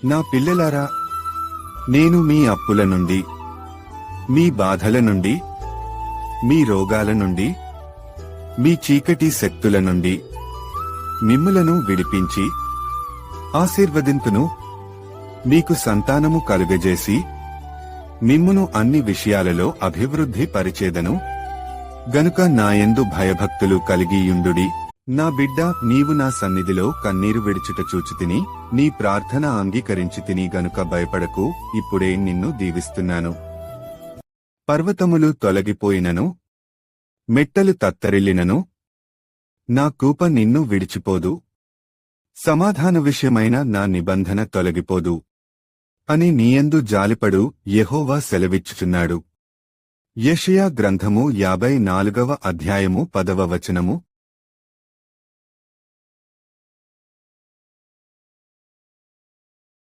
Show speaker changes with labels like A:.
A: నా పిల్లలారా, నేను మీ అప్పుల నుండి, మీ బాధల నుండి, మీ రోగాల నుండి, మీ చీకటి శక్తుల నుండి మిమ్ములను విడిపించి ఆశీర్వదింతును, మీకు సంతానము కలుగజేసి మిమ్మును అన్ని విషయాలలో అభివృద్ధి పరిచేదను. గనుక నాయందు భయభక్తులు కలిగియుండుడి. నా బిడ్డ, నీవు నా సన్నిధిలో కన్నీరు విడిచుట చూచితిని, నీ ప్రార్థన అంగీకరించితిని గనుక భయపడకు, ఇప్పుడే నిన్ను దీవిస్తున్నాను. పర్వతములు తొలగిపోయినను, మెట్టలు తత్తరిల్లినను, నా కృప నిన్ను విడిచిపోదు, సమాధాన విషయమైన నా నిబంధన తొలగిపోదు అని నీయందు జాలిపడు యెహోవా సెలవిచ్చుచున్నాడు. యెషయా గ్రంథము 54వ అధ్యాయము 10వ వచనము.